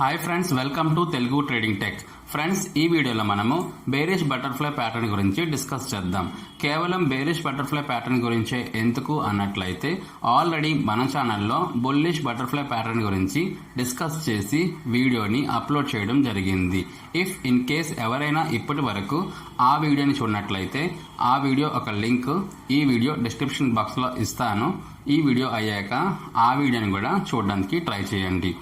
Hi friends, welcome to Telugu trading tech. Friends, ఈ వీడియోలో మనము బేరిష్ బటర్ఫ్లై ప్యాటర్న్ గురించి డిస్కస్ చేద్దాం. కేవలం బేరిష్ బటర్ఫ్లై ప్యాటర్న్ గురించే ఎందుకు అన్నట్లయితే ఆల్రెడీ మన ఛానల్లో బుల్లిష్ బటర్ఫ్లై ప్యాటర్న్ గురించి డిస్కస్ చేసి వీడియోని అప్లోడ్ చేయడం జరిగింది. ఇఫ్ ఇన్ కేస్ ఎవరైనా ఇప్పటి వరకు ఆ వీడియోని చూడనట్లయితే ఆ వీడియో ఒక లింక్ ఈ వీడియో డిస్క్రిప్షన్ బాక్స్లో ఇస్తాను. ఈ వీడియో అయ్యాక ఆ వీడియోని కూడా చూడడానికి ట్రై చేయండి.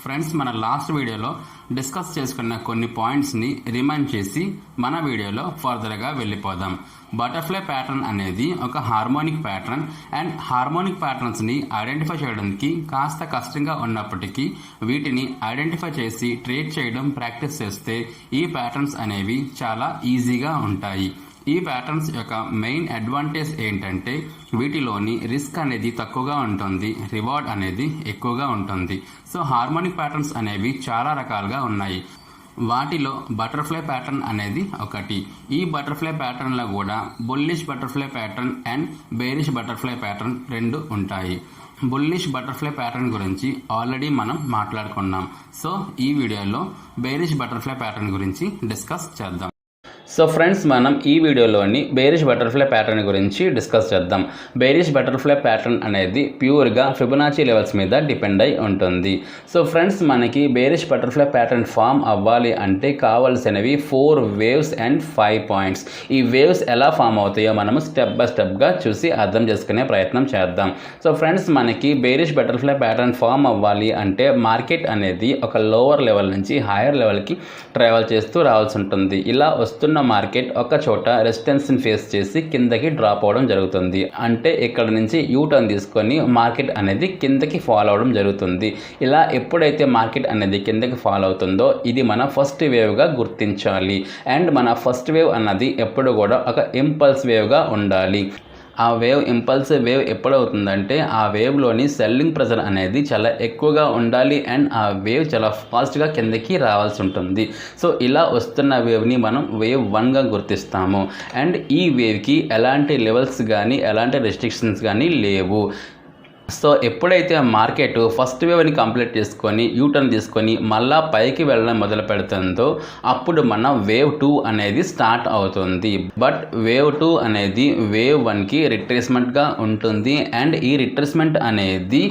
ఫ్రెండ్స్, మన లాస్ట్ వీడియోలో డిస్కస్ చేసుకున్న కొన్ని పాయింట్స్ని రిమైండ్ చేసి మన వీడియోలో ఫర్దర్గా వెళ్ళిపోదాం. బటర్ఫ్లై ప్యాటర్న్ అనేది ఒక హార్మోనిక్ ప్యాటర్న్ అండ్ హార్మోనిక్ ప్యాటర్న్స్ని ఐడెంటిఫై చేయడానికి కాస్త కష్టంగా ఉన్నప్పటికీ వీటిని ఐడెంటిఫై చేసి ట్రేడ్ చేయడం ప్రాక్టీస్ చేస్తే ఈ ప్యాటర్న్స్ అనేవి చాలా ఈజీగా ఉంటాయి. ఈ ప్యాటర్న్స్ యొక్క మెయిన్ అడ్వాంటేజ్ ఏంటంటే వీటిలోని రిస్క్ అనేది తక్కువగా ఉంటుంది, రివార్డ్ అనేది ఎక్కువగా ఉంటుంది. సో హార్మోనిక్ ప్యాటర్న్స్ అనేవి చాలా రకాలుగా ఉన్నాయి. వాటిలో బటర్ఫ్లై ప్యాటర్న్ అనేది ఒకటి. ఈ బటర్ఫ్లై ప్యాటర్న్లో కూడా bullish butterfly pattern and bearish butterfly pattern రెండు ఉంటాయి. బుల్లిష్ బటర్ఫ్లై ప్యాటర్న్ గురించి ఆల్రెడీ మనం మాట్లాడుకున్నాం. సో ఈ వీడియోలో బేరిష్ బటర్ఫ్లై ప్యాటర్న్ గురించి డిస్కస్ చేద్దాం. సో ఫ్రెండ్స్, మనం ఈ వీడియోలోని బేరిష్ బటర్ఫ్లై ప్యాటర్న్ గురించి డిస్కస్ చేద్దాం. బేరిష్ బటర్ఫ్లై ప్యాటర్న్ అనేది ప్యూర్గా ఫిబొనాచి లెవెల్స్ మీద డిపెండ్ అయి ఉంటుంది. సో ఫ్రెండ్స్, మనకి బేరిష్ బటర్ఫ్లై ప్యాటర్న్ ఫామ్ అవ్వాలి అంటే కావాల్సినవి 4 వేవ్స్ అండ్ 5 పాయింట్స్. ఈ వేవ్స్ ఎలా ఫామ్ అవుతాయో మనము స్టెప్ బై స్టెప్గా చూసి అర్థం చేసుకునే ప్రయత్నం చేద్దాం. సో ఫ్రెండ్స్, మనకి బేరిష్ బటర్ఫ్లై ప్యాటర్న్ ఫామ్ అవ్వాలి అంటే మార్కెట్ అనేది ఒక లోవర్ లెవెల్ నుంచి హైయర్ లెవెల్కి ట్రావెల్ చేస్తూ రావాల్సి ఉంటుంది. ఇలా వస్తున్న మార్కెట్ ఒక చోట రెసిస్టెన్స్ ని ఫేస్ చేసి కిందకి డ్రాప్ అవడం జరుగుతుంది. అంటే ఇక్కడ నుంచి యూ టర్న్ తీసుకొని మార్కెట్ అనేది కిందకి ఫాల్ అవడం జరుగుతుంది. ఇలా ఎప్పుడైతే మార్కెట్ అనేది కిందకి ఫాల్ అవుతుందో ఇది మన ఫస్ట్ వేవ్గా గుర్తించాలి. అండ్ మన ఫస్ట్ వేవ్ అన్నది ఎప్పుడు కూడా ఒక ఇంపల్స్ వేవ్గా ఉండాలి. ఆ వేవ్ ఇంపల్సివ్ వేవ్ ఎప్పుడవుతుందంటే ఆ వేవ్లోని సెల్లింగ్ ప్రెజర్ అనేది చాలా ఎక్కువగా ఉండాలి అండ్ ఆ వేవ్ చాలా ఫాస్ట్గా కిందకి రావాల్సి ఉంటుంది. సో ఇలా వస్తున్న వేవ్ని మనం వేవ్ 1గా గుర్తిస్తాము. అండ్ ఈ వేవ్కి ఎలాంటి లెవెల్స్ కానీ ఎలాంటి రెస్ట్రిక్షన్స్ కానీ లేవు. సో ఎప్పుడైతే మార్కెట్ ఫస్ట్ వేవ్ని కంప్లీట్ చేసుకొని యూటర్న్ తీసుకొని మళ్ళా పైకి వెళ్ళడం మొదలు పెడుతుందో అప్పుడు మన వేవ్ 2 అనేది స్టార్ట్ అవుతుంది. బట్ వేవ్ 2 అనేది వేవ్ 1కి రిట్రేస్మెంట్గా ఉంటుంది. అండ్ ఈ రిట్రేస్మెంట్ అనేది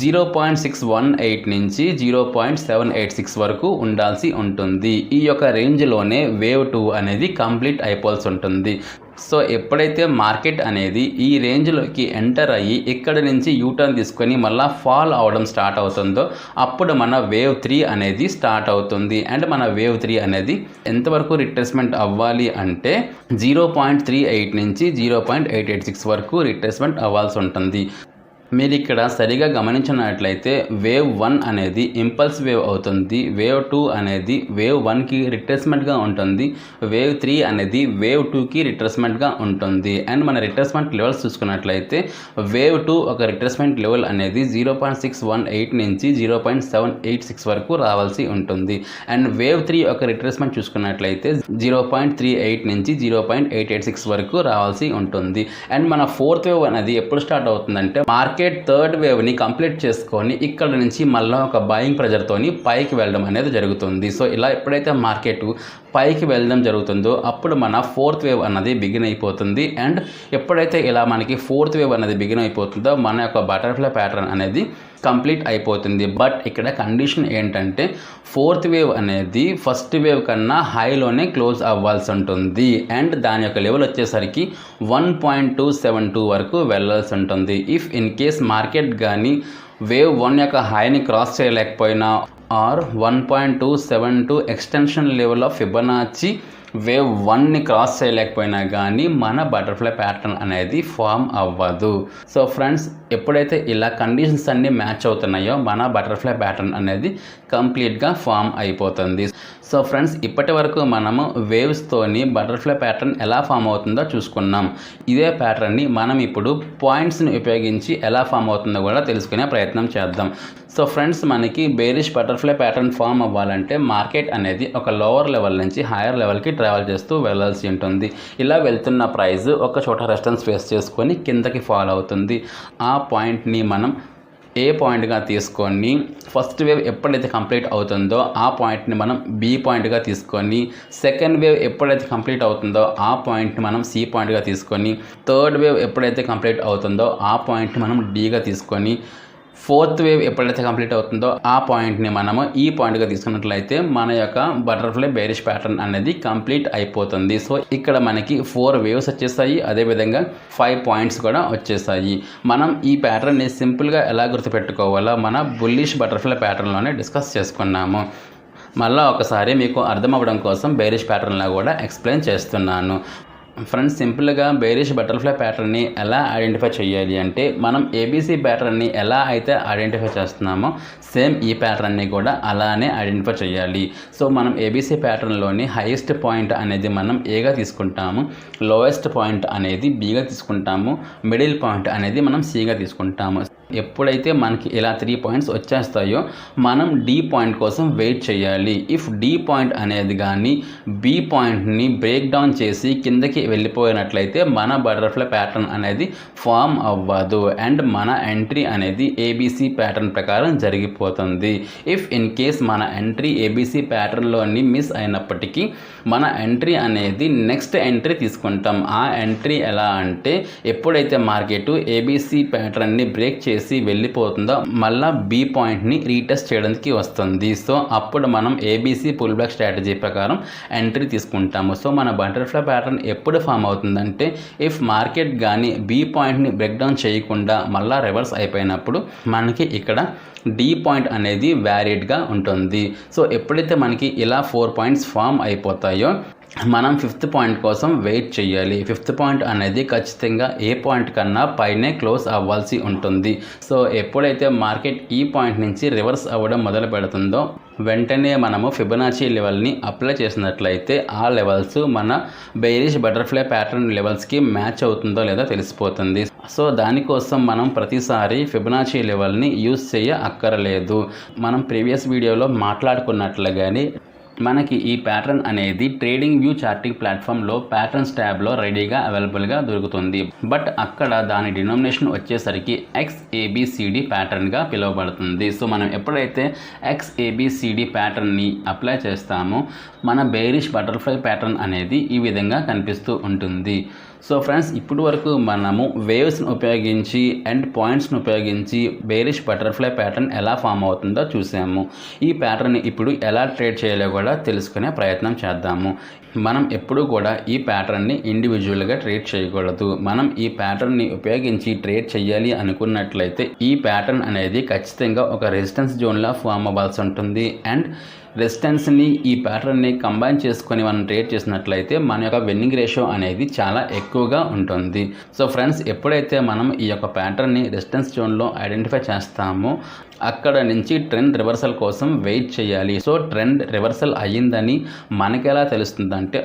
0.618 నుంచి 0.786 వరకు ఉండాల్సి ఉంటుంది. ఈ యొక్క రేంజ్లోనే వేవ్ 2 అనేది కంప్లీట్ అయిపోవాల్సి ఉంటుంది. సో ఎప్పుడైతే మార్కెట్ అనేది ఈ రేంజ్లోకి ఎంటర్ అయ్యి ఇక్కడ నుంచి యూటర్న్ తీసుకొని మళ్ళీ ఫాల్ అవడం స్టార్ట్ అవుతుందో అప్పుడు మన వేవ్ 3 అనేది స్టార్ట్ అవుతుంది. అండ్ మన వేవ్ 3 అనేది ఎంతవరకు రిట్రేస్మెంట్ అవ్వాలి అంటే 0.38 నుంచి 0.886 వరకు రిట్రేస్మెంట్ అవ్వాల్సి ఉంటుంది. మీరు ఇక్కడ సరిగా గమనించినట్లయితే వేవ్ 1 అనేది ఇంపల్స్ వేవ్ అవుతుంది, వేవ్ 2 అనేది వేవ్ 1కి రిట్రేస్మెంట్గా ఉంటుంది, వేవ్ 3 అనేది వేవ్ 2కి రిట్రేస్మెంట్గా ఉంటుంది. అండ్ మన రిట్రేస్మెంట్ లెవెల్స్ చూసుకున్నట్లయితే వేవ్ 2 ఒక రిట్రేస్మెంట్ లెవెల్ అనేది 0.618 నుంచి 0.786 వరకు రావాల్సి ఉంటుంది. అండ్ వేవ్ 3 ఒక రిట్రేస్మెంట్ చూసుకున్నట్లయితే 0.38 నుంచి 0.886 వరకు రావాల్సి ఉంటుంది. అండ్ మన ఫోర్త్ వేవ్ అనేది ఎప్పుడు స్టార్ట్ అవుతుందంటే మార్కెట్ థర్డ్ వేవ్ని కంప్లీట్ చేసుకొని ఇక్కడ నుంచి మళ్ళీ ఒక బయింగ్ ప్రెజర్తోని పైకి వెళ్ళడం అనేది జరుగుతుంది. సో ఇలా ఎప్పుడైతే మార్కెట్ పైకి వెళ్ళడం జరుగుతుందో అప్పుడు మన ఫోర్త్ వేవ్ అన్నది బిగిన్ అయిపోతుంది. అండ్ ఎప్పుడైతే ఇలా మనకి ఫోర్త్ వేవ్ అనేది బిగిన్ అయిపోతుందో మన యొక్క బటర్ఫ్లై ప్యాటర్న్ అనేది కంప్లీట్ అయిపోతుంది. బట్ ఇక్కడ కండిషన్ ఏంటంటే ఫోర్త్ వేవ్ అనేది ఫస్ట్ వేవ్ కన్నా హైలోనే క్లోజ్ అవ్వాల్సి ఉంటుంది. అండ్ దాని యొక్క లెవెల్ వచ్చేసరికి 1.272 వరకు వెళ్ళాల్సి ఉంటుంది. ఇఫ్ ఇన్ కేస్ మార్కెట్ కానీ వేవ్ 1 యొక్క హైని క్రాస్ చేయలేకపోయినా or 1.272 extension level of Fibonacci wave 1ని క్రాస్ చేయలేకపోయినా కానీ మన బటర్ఫ్లై ప్యాటర్న్ అనేది ఫామ్ అవ్వదు. సో ఫ్రెండ్స్, ఎప్పుడైతే ఇలా కండిషన్స్ అన్నీ మ్యాచ్ అవుతున్నాయో మన బటర్ఫ్లై ప్యాటర్న్ అనేది కంప్లీట్గా ఫామ్ అయిపోతుంది. సో ఫ్రెండ్స్, ఇప్పటి వరకు మనము వేవ్స్తోని బటర్ఫ్లై ప్యాటర్న్ ఎలా ఫామ్ అవుతుందో చూసుకున్నాం. ఇదే ప్యాటర్న్ని మనం ఇప్పుడు పాయింట్స్ని ఉపయోగించి ఎలా ఫామ్ అవుతుందో కూడా తెలుసుకునే ప్రయత్నం చేద్దాం. సో ఫ్రెండ్స్, మనకి బేరిష్ బటర్ఫ్లై ప్యాటర్న్ ఫామ్ అవ్వాలంటే మార్కెట్ అనేది ఒక లోవర్ లెవెల్ నుంచి హైయర్ లెవెల్కి ట్రావెల్ చేస్తూ వెళ్ళాల్సి ఉంటుంది. ఇలా వెళ్తున్న ప్రైస్ ఒక చోట రెసిస్టెన్స్ ఫేస్ చేసుకొని కిందకి ఫాల్ అవుతుంది. ఆ పాయింట్ని మనం ఏ పాయింట్గా తీసుకొని ఫస్ట్ వేవ్ ఎప్పుడైతే కంప్లీట్ అవుతుందో ఆ పాయింట్ని మనం బి పాయింట్గా తీసుకొని, సెకండ్ వేవ్ ఎప్పుడైతే కంప్లీట్ అవుతుందో ఆ పాయింట్ని మనం సి పాయింట్గా తీసుకొని, థర్డ్ వేవ్ ఎప్పుడైతే కంప్లీట్ అవుతుందో ఆ పాయింట్ని మనం డిగా తీసుకొని, ఫోర్త్ వేవ్ ఎప్పుడైతే కంప్లీట్ అవుతుందో ఆ పాయింట్ని మనము ఈ పాయింట్గా తీసుకున్నట్లయితే మన యొక్క బటర్ఫ్లై బేరిష్ ప్యాటర్న్ అనేది కంప్లీట్ అయిపోతుంది. సో ఇక్కడ మనకి 4 వేవ్స్ వచ్చేసాయి, అదేవిధంగా 5 పాయింట్స్ కూడా వచ్చేసాయి. మనం ఈ ప్యాటర్న్ని సింపుల్గా ఎలా గుర్తుపెట్టుకోవాలో మన బుల్లిష్ బటర్ఫ్లై ప్యాటర్న్లోనే డిస్కస్ చేసుకున్నాము. మళ్ళీ ఒకసారి మీకు అర్థం అవ్వడం కోసం బేరిష్ ప్యాటర్న్లా కూడా ఎక్స్ప్లెయిన్ చేస్తున్నాను. ఫ్రెండ్స్, సింపుల్గా బేరిష్ బటర్ఫ్లై ప్యాటర్న్ని ఎలా ఐడెంటిఫై చేయాలి అంటే, మనం ఏబీసీ ప్యాటర్న్ని ఎలా అయితే ఐడెంటిఫై చేస్తున్నామో సేమ్ ఈ ప్యాటర్న్ని కూడా అలానే ఐడెంటిఫై చేయాలి. సో మనం ఏబీసీ ప్యాటర్న్లోని హైయెస్ట్ పాయింట్ అనేది మనం ఏగా తీసుకుంటాము, లోయెస్ట్ పాయింట్ అనేది బీగా తీసుకుంటాము, మిడిల్ పాయింట్ అనేది మనం సిగా తీసుకుంటాము. ఎప్పుడైతే మనకి ఇలా 3 పాయింట్స్ వచ్చేస్తాయో మనం డి పాయింట్ కోసం వెయిట్ చేయాలి. ఇఫ్ డి పాయింట్ అనేది కానీ బి పాయింట్ని బ్రేక్ డౌన్ చేసి కిందకి వెళ్ళిపోయినట్లయితే మన బటర్ఫ్లై ప్యాటర్న్ అనేది ఫామ్ అవ్వదు అండ్ మన ఎంట్రీ అనేది ఏబీసీ ప్యాటర్న్ ప్రకారం జరిగిపోతుంది. ఇఫ్ ఇన్ కేస్ మన ఎంట్రీ ఏబీసీ ప్యాటర్న్లోని మిస్ అయినప్పటికీ మన ఎంట్రీ అనేది నెక్స్ట్ ఎంట్రీ తీసుకుంటాం. ఆ ఎంట్రీ ఎలా అంటే, ఎప్పుడైతే మార్కెట్ ఏబీసీ ప్యాటర్న్ని బ్రేక్ చేసి వెళ్ళిపోతుందో మళ్ళీ బి పాయింట్ని రీటెస్ట్ చేయడానికి వస్తుంది. సో అప్పుడు మనం ఏబీసీ పుల్ బ్యాక్ స్ట్రాటజీ ప్రకారం ఎంట్రీ తీసుకుంటాము. సో మన బటర్ఫ్లై ప్యాటర్న్ ఎప్పుడు ఫామ్ అవుతుందంటే, ఇఫ్ మార్కెట్ కానీ బి పాయింట్ని బ్రేక్ డౌన్ చేయకుండా మళ్ళీ రివర్స్ అయిపోయినప్పుడు మనకి ఇక్కడ డి పాయింట్ అనేది వ్యాలిడ్గా ఉంటుంది. సో ఎప్పుడైతే మనకి ఇలా 4 పాయింట్స్ ఫామ్ అయిపోతాయో మనం 5th పాయింట్ కోసం వెయిట్ చేయాలి. 5th పాయింట్ అనేది ఖచ్చితంగా ఏ పాయింట్ కన్నా పైనే క్లోజ్ అవ్వాల్సి ఉంటుంది. సో ఎప్పుడైతే మార్కెట్ ఈ పాయింట్ నుంచి రివర్స్ అవ్వడం మొదలు పెడుతుందో వెంటనే మనము ఫిబొనాచి లెవెల్ని అప్లై చేసినట్లయితే ఆ లెవెల్స్ మన బేరిష్ బటర్ఫ్లై ప్యాటర్న్ లెవెల్స్కి మ్యాచ్ అవుతుందో లేదో తెలిసిపోతుంది. సో దానికోసం మనం ప్రతిసారి ఫిబొనాచి లెవెల్ని యూజ్ చేయ అక్కర్లేదు. మనం ప్రీవియస్ వీడియోలో మాట్లాడుకున్నట్లుగానే మనకి ఈ ప్యాటర్న్ అనేది ట్రేడింగ్ వ్యూ చార్టింగ్ ప్లాట్ఫామ్లో ప్యాటర్న్స్ ట్యాబ్లో రెడీగా అవైలబుల్గా దొరుకుతుంది. బట్ అక్కడ దాని డినామినేషన్ వచ్చేసరికి XABCD ప్యాటర్న్గా పిలువబడుతుంది. సో మనం ఎప్పుడైతే XABCD ప్యాటర్న్ని అప్లై చేస్తామో మన బేరిష్ బటర్ఫ్లై ప్యాటర్న్ అనేది ఈ విధంగా కనిపిస్తూ ఉంటుంది. సో ఫ్రెండ్స్, ఇప్పుడు వరకు మనము వేవ్స్ని ఉపయోగించి అండ్ పాయింట్స్ని ఉపయోగించి బేరిష్ బటర్ఫ్లై ప్యాటర్న్ ఎలా ఫామ్ అవుతుందో చూసాము. ఈ ప్యాటర్న్ని ఇప్పుడు ఎలా ట్రేడ్ చేయాలో కూడా తెలుసుకునే ప్రయత్నం చేద్దాము. మనం ఎప్పుడూ కూడా ఈ ప్యాటర్న్ని ఇండివిజువల్గా ట్రేడ్ చేయకూడదు. మనం ఈ ప్యాటర్న్ని ఉపయోగించి ట్రేడ్ చేయాలి అనుకున్నట్లయితే ఈ ప్యాటర్న్ అనేది ఖచ్చితంగా ఒక రెసిస్టెన్స్ జోన్లా ఫామ్ అవ్వాల్సి ఉంటుంది అండ్ రెసిస్టెన్స్ని ఈ ప్యాటర్న్ని కంబైన్ చేసుకొని మనం ట్రేడ్ చేసినట్లయితే మన యొక్క విన్నింగ్ రేషియో అనేది చాలా ఎక్కువగా ఉంటుంది. సో ఫ్రెండ్స్, ఎప్పుడైతే మనం ఈ యొక్క ప్యాటర్న్ని రెసిస్టెన్స్ జోన్లో ఐడెంటిఫై చేస్తామో అక్కడ నుంచి ట్రెండ్ రివర్సల్ కోసం వెయిట్ చేయాలి. సో ట్రెండ్ రివర్సల్ అయ్యిందని మనకెలా తెలుస్తుందంటే,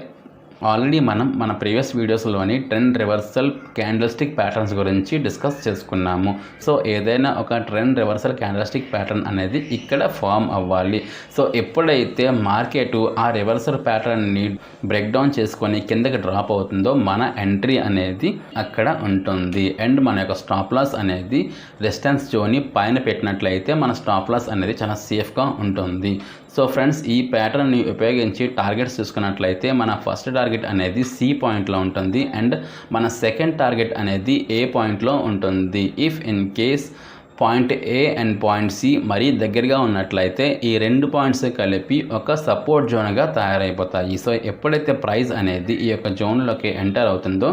ఆల్రెడీ మనం మన ప్రీవియస్ వీడియోస్లోని ట్రెండ్ రివర్సల్ క్యాండిల్స్టిక్ ప్యాటర్న్స్ గురించి డిస్కస్ చేసుకున్నాము. సో ఏదైనా ఒక ట్రెండ్ రివర్సల్ క్యాండిల్స్టిక్ ప్యాటర్న్ అనేది ఇక్కడ ఫామ్ అవ్వాలి. సో ఎప్పుడైతే మార్కెట్ ఆ రివర్సల్ ప్యాటర్న్ని బ్రేక్ డౌన్ చేసుకొని కిందకి డ్రాప్ అవుతుందో మన ఎంట్రీ అనేది అక్కడ ఉంటుంది అండ్ మన యొక్క స్టాప్ లాస్ అనేది రెసిస్టెన్స్ జోన్ని పైన పెట్టినట్లయితే మన స్టాప్ లాస్ అనేది చాలా సేఫ్గా ఉంటుంది. సో ఫ్రెండ్స్, ఈ ప్యాటర్న్ని ఉపయోగించి టార్గెట్స్ చూసుకున్నట్లయితే మన ఫస్ట్ టార్గెట్ అనేది సి పాయింట్లో ఉంటుంది అండ్ మన సెకండ్ టార్గెట్ అనేది ఏ పాయింట్లో ఉంటుంది. If in case point A and point C మరీ దగ్గరగా ఉన్నట్లయితే ఈ 2 పాయింట్స్ కలిపి ఒక సపోర్ట్ జోన్గా తయారైపోతాయి. సో ఎప్పుడైతే ప్రైస్ అనేది ఈ యొక్క జోన్లోకి ఎంటర్ అవుతుందో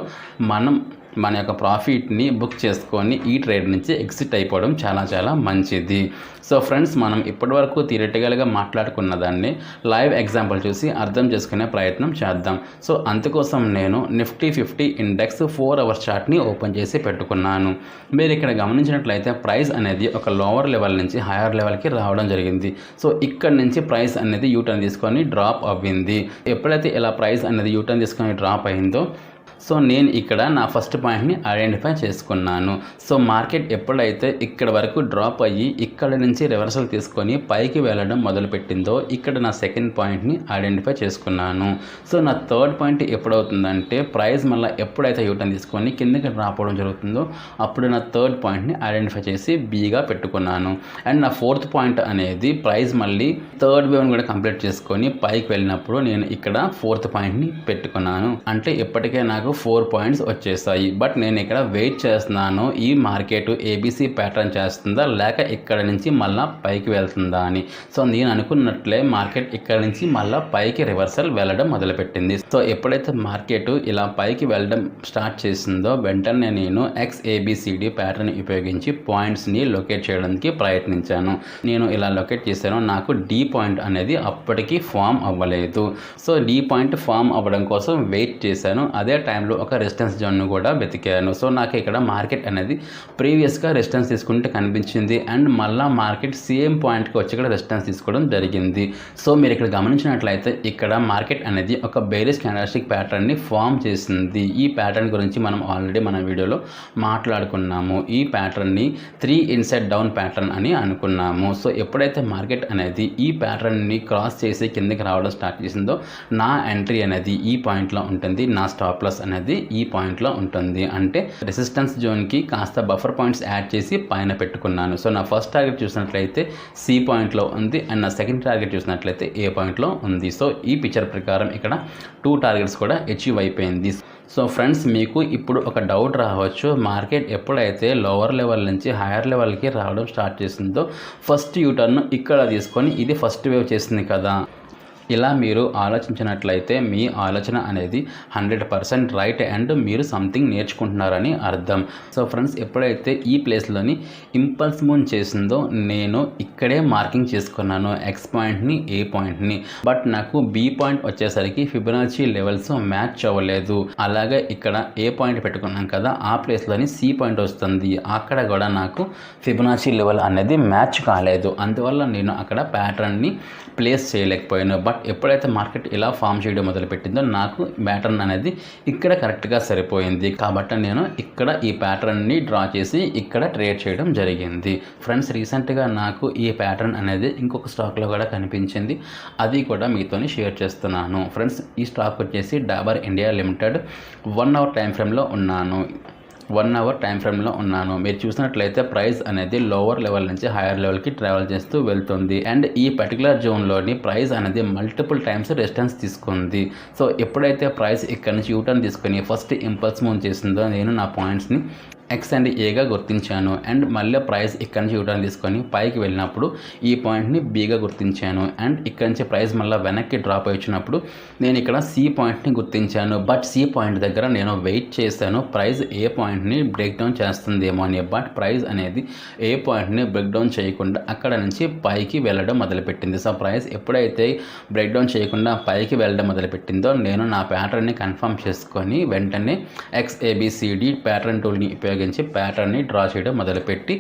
మనం మన యొక్క ప్రాఫిట్ని బుక్ చేసుకొని ఈ ట్రేడ్ నుంచి ఎగ్జిట్ అయిపోవడం చాలా మంచిది. సో ఫ్రెండ్స్, మనం ఇప్పటివరకు థియరిటికల్గా మాట్లాడుకున్న దాన్ని లైవ్ ఎగ్జాంపుల్ చూసి అర్థం చేసుకునే ప్రయత్నం చేద్దాం. సో అందుకోసం నేను నిఫ్టీ 50 ఇండెక్స్ 4 అవర్స్ చార్ట్ని ఓపెన్ చేసి పెట్టుకున్నాను. మీరు ఇక్కడ గమనించినట్లయితే ప్రైస్ అనేది ఒక లోవర్ లెవెల్ నుంచి హైయర్ లెవెల్కి రావడం జరిగింది. సో ఇక్కడ నుంచి ప్రైస్ అనేది యూటర్న్ తీసుకొని డ్రాప్ అవ్వింది. ఎప్పుడైతే ఇలా ప్రైస్ అనేది యూటర్న్ తీసుకొని డ్రాప్ అయిందో సో నేను ఇక్కడ నా ఫస్ట్ పాయింట్ని ఐడెంటిఫై చేసుకున్నాను. సో మార్కెట్ ఎప్పుడైతే ఇక్కడ వరకు డ్రాప్ అయ్యి ఇక్కడ నుంచి రివర్సల్ తీసుకొని పైకి వెళ్ళడం మొదలుపెట్టిందో ఇక్కడ నా సెకండ్ పాయింట్ని ఐడెంటిఫై చేసుకున్నాను. సో నా థర్డ్ పాయింట్ ఎప్పుడవుతుందంటే ప్రైస్ మళ్ళీ ఎప్పుడైతే యూటర్న్ తీసుకొని కిందకి డ్రాప్ అవడం జరుగుతుందో అప్పుడు నా థర్డ్ పాయింట్ని ఐడెంటిఫై చేసి బీగా పెట్టుకున్నాను. అండ్ నా ఫోర్త్ పాయింట్ అనేది ప్రైస్ మళ్ళీ థర్డ్ వేవ్ని కూడా కంప్లీట్ చేసుకొని పైకి వెళ్ళినప్పుడు నేను ఇక్కడ ఫోర్త్ పాయింట్ని పెట్టుకున్నాను. అంటే ఇప్పటికే నాకు 4 పాయింట్స్ వచ్చేసాయి. బట్ నేను ఇక్కడ వెయిట్ చేస్తున్నాను ఈ మార్కెట్ ఏబీసీ ప్యాటర్న్ చేస్తుందా లేక ఇక్కడ నుంచి మళ్ళీ పైకి వెళ్తుందా అని. సో నేను అనుకున్నట్లే మార్కెట్ ఇక్కడ నుంచి మళ్ళీ పైకి రివర్సల్ వెళ్ళడం మొదలుపెట్టింది. సో ఎప్పుడైతే మార్కెట్ ఇలా పైకి వెళ్ళడం స్టార్ట్ చేసిందో వెంటనే నేను XABCD ప్యాటర్న్ ఉపయోగించి పాయింట్స్ని లొకేట్ చేయడానికి ప్రయత్నించాను. నేను ఇలా లొకేట్ చేశాను. నాకు D పాయింట్ అనేది అప్పటికి ఫామ్ అవ్వలేదు. సో D పాయింట్ ఫామ్ అవ్వడం కోసం వెయిట్ చేశాను. అదే టైంలో ఒక రెసిస్టెన్స్ జోన్ను కూడా వెతికాను. సో నాకు ఇక్కడ మార్కెట్ అనేది ప్రీవియస్గా రెసిస్టెన్స్ తీసుకుంటే కనిపించింది అండ్ మళ్ళీ మార్కెట్ సేమ్ పాయింట్కి వచ్చి ఇక్కడ రెసిస్టెన్స్ తీసుకోవడం జరిగింది. సో మీరు ఇక్కడ గమనించినట్లయితే ఇక్కడ మార్కెట్ అనేది ఒక బేరిష్ క్యాండల్స్టిక్ ప్యాటర్న్ని ఫామ్ చేసింది. ఈ ప్యాటర్న్ గురించి మనం ఆల్రెడీ మన వీడియోలో మాట్లాడుకున్నాము. ఈ ప్యాటర్న్ని 3 ఇన్సైడ్ డౌన్ ప్యాటర్న్ అని అనుకున్నాము. సో ఎప్పుడైతే మార్కెట్ అనేది ఈ ప్యాటర్న్ని క్రాస్ చేసి కిందకి రావడం స్టార్ట్ చేసిందో నా ఎంట్రీ అనేది ఈ పాయింట్లో ఉంటుంది, నా స్టాప్ లాస్ అనేది ఈ పాయింట్లో ఉంటుంది. అంటే రెసిస్టెన్స్ జోన్కి కాస్త బఫర్ పాయింట్స్ యాడ్ చేసి పైన పెట్టుకున్నాను. సో నా ఫస్ట్ టార్గెట్ చూసినట్లయితే C పాయింట్లో ఉంది అండ్ నా సెకండ్ టార్గెట్ చూసినట్లయితే A పాయింట్లో ఉంది. సో ఈ పిక్చర్ ప్రకారం ఇక్కడ 2 టార్గెట్స్ కూడా అచీవ్ అయిపోయింది. సో ఫ్రెండ్స్ మీకు ఇప్పుడు ఒక డౌట్ రావచ్చు, మార్కెట్ ఎప్పుడైతే లోవర్ లెవెల్ నుంచి హైయర్ లెవెల్కి రావడం స్టార్ట్ చేసిందో ఫస్ట్ యూటర్న్ ఇక్కడ తీసుకొని ఇది ఫస్ట్ వేవ్ చేసింది కదా. ఇలా మీరు ఆలోచించినట్లయితే మీ ఆలోచన అనేది 100% రైట్ అండ్ మీరు సంథింగ్ నేర్చుకుంటున్నారని అర్థం. సో ఫ్రెండ్స్ ఎప్పుడైతే ఈ ప్లేస్లోని ఇంపల్స్ మూవ్ చేసిందో నేను ఇక్కడే మార్కింగ్ చేసుకున్నాను X పాయింట్ని A పాయింట్ని. బట్ నాకు B పాయింట్ వచ్చేసరికి ఫిబొనాచి లెవెల్స్ మ్యాచ్ అవ్వలేదు. అలాగే ఇక్కడ A పాయింట్ పెట్టుకున్నాం కదా ఆ ప్లేస్లోని C పాయింట్ వస్తుంది. అక్కడ కూడా నాకు ఫిబొనాచి లెవెల్ అనేది మ్యాచ్ కాలేదు. అందువల్ల నేను అక్కడ ప్యాటర్న్ని ప్లేస్ చేయలేకపోయాను. బట్ ఎప్పుడైతే మార్కెట్ ఇలా ఫామ్ చేయడం మొదలుపెట్టిందో నాకు ప్యాటర్న్ అనేది ఇక్కడ కరెక్ట్గా సరిపోయింది. కాబట్టి నేను ఇక్కడ ఈ ప్యాటర్న్ని డ్రా చేసి ఇక్కడ ట్రేడ్ చేయడం జరిగింది. ఫ్రెండ్స్ రీసెంట్గా నాకు ఈ ప్యాటర్న్ అనేది ఇంకొక స్టాక్లో కూడా కనిపించింది. అది కూడా మీతోని షేర్ చేస్తున్నాను. ఫ్రెండ్స్ ఈ స్టాక్ వచ్చేసి Dabur India limited 1 hour time ఫ్రేమ్లో ఉన్నాను. 1 అవర్ టైం ఫ్రేమ్లో ఉన్నాను. మీరు చూసినట్లయితే ప్రైస్ అనేది లోవర్ లెవెల్ నుంచి హైయర్ లెవెల్కి ట్రావెల్ చేస్తూ వెళ్తుంది అండ్ ఈ పర్టికులర్ జోన్లోని ప్రైస్ అనేది మల్టిపుల్ టైమ్స్ రెసిస్టెన్స్ తీసుకుంది. సో ఎప్పుడైతే ప్రైస్ ఇక్కడ నుంచి యూటర్న్ తీసుకొని ఫస్ట్ ఇంపల్స్ మూవ్ చేసిందో నేను నా పాయింట్స్ని X అండ్ Aగా గుర్తించాను అండ్ మళ్ళీ ప్రైస్ ఇక్కడ నుంచి యూటర్న్ తీసుకొని పైకి వెళ్ళినప్పుడు ఈ పాయింట్ని Bగా గుర్తించాను అండ్ ఇక్కడ నుంచి ప్రైస్ మళ్ళీ వెనక్కి డ్రాప్ వచ్చినప్పుడు నేను ఇక్కడ C పాయింట్ని గుర్తించాను. బట్ C పాయింట్ దగ్గర నేను వెయిట్ చేశాను ప్రైస్ A పాయింట్ని బ్రేక్ డౌన్ చేస్తుందేమో అని. బట్ ప్రైస్ అనేది A పాయింట్ని బ్రేక్ డౌన్ చేయకుండా అక్కడ నుంచి పైకి వెళ్ళడం మొదలుపెట్టింది. సో ప్రైస్ ఎప్పుడైతే బ్రేక్ డౌన్ చేయకుండా పైకి వెళ్ళడం మొదలుపెట్టిందో నేను నా ప్యాటర్న్ని కన్ఫర్మ్ చేసుకొని వెంటనే XABCD ప్యాటర్న్ టూల్ని ఉపయోగించి ప్యాటర్న్ని డ్రా చేయడం మొదలుపెట్టి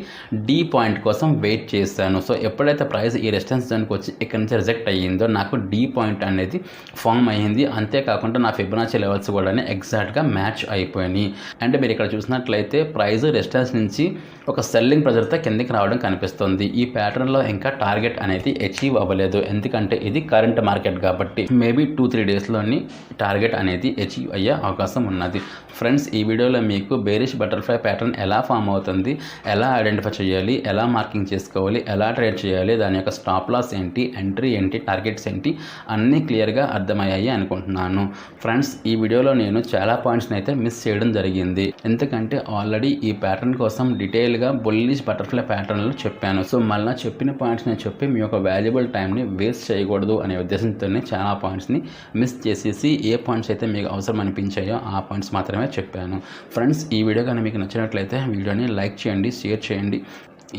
D పాయింట్ కోసం వెయిట్ చేశాను. సో ఎప్పుడైతే ప్రైస్ ఈ రెసిస్టెన్స్ జోన్కి వచ్చి ఇక్కడ నుంచి రిజెక్ట్ అయ్యిందో నాకు D పాయింట్ అనేది ఫామ్ అయ్యింది. అంతేకాకుండా నా ఫిబొనాచి లెవెల్స్ కూడా ఎగ్జాక్ట్గా మ్యాచ్ అయిపోయినాయి. అంటే మీరు ఇక్కడ చూసినట్లయితే ప్రైస్ రెసిస్టెన్స్ నుంచి ఒక సెల్లింగ్ ప్రెజర్తో కిందకి రావడం కనిపిస్తుంది. ఈ ప్యాటర్న్లో ఇంకా టార్గెట్ అనేది అచీవ్ అవ్వలేదు. ఎందుకంటే ఇది కరెంట్ మార్కెట్ కాబట్టి మేబీ 2-3 డేస్లోని టార్గెట్ అనేది అచీవ్ అయ్యే అవకాశం ఉన్నది. ఫ్రెండ్స్ ఈ వీడియోలో మీకు బేరిష్ బటర్ఫ్లై ప్యాటర్న్ ఎలా ఫామ్ అవుతుంది, ఎలా ఐడెంటిఫై చేయాలి, ఎలా మార్కింగ్ చేసుకోవాలి, ఎలా ట్రేడ్ చేయాలి, దాని యొక్క స్టాప్ లాస్ ఏంటి, ఎంట్రీ ఏంటి, టార్గెట్స్ ఏంటి అన్నీ క్లియర్గా అర్థమయ్యాయి అనుకుంటున్నాను. ఫ్రెండ్స్ ఈ వీడియోలో నేను చాలా పాయింట్స్ని అయితే మిస్ చేయడం జరిగింది. ఎందుకంటే ఆల్రెడీ ఈ ప్యాటర్న్ కోసం డీటెయిల్గా బుల్లిష్ బటర్ఫ్లై ప్యాటర్న్లో చెప్పాను. సో మళ్ళీ చెప్పిన పాయింట్స్ని చెప్పి మీ యొక్క వాల్యుబుల్ టైంని వేస్ట్ చేయకూడదు అనే ఉద్దేశంతోనే చాలా పాయింట్స్ని మిస్ చేసేసి ఏ పాయింట్స్ అయితే మీకు అవసరం అనిపించాయో ఆ పాయింట్స్ మాత్రమే చెప్పాను. ఫ్రెండ్స్ ఈ వీడియో కానీ మీకు నచ్చినట్లయితే వీడియోని లైక్ చేయండి, షేర్ చేయండి.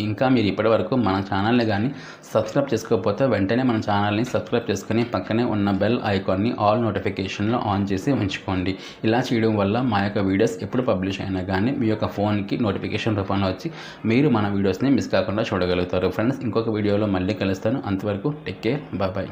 ఇంకా మీరు ఇప్పటివరకు మన ఛానల్ని కానీ సబ్స్క్రైబ్ చేసుకోకపోతే వెంటనే మన ఛానల్ని సబ్స్క్రైబ్ చేసుకుని పక్కనే ఉన్న బెల్ ఐకాన్ని ఆల్ నోటిఫికేషన్లో ఆన్ చేసి ఉంచుకోండి. ఇలా చేయడం వల్ల మా యొక్క వీడియోస్ ఎప్పుడు పబ్లిష్ అయినా కానీ మీ యొక్క ఫోన్కి నోటిఫికేషన్ రూపంలో వచ్చి మీరు మన వీడియోస్ని మిస్ కాకుండా చూడగలుగుతారు. ఫ్రెండ్స్ ఇంకొక వీడియోలో మళ్ళీ కలుస్తాను. అంతవరకు టేక్ కేర్, బాయ్.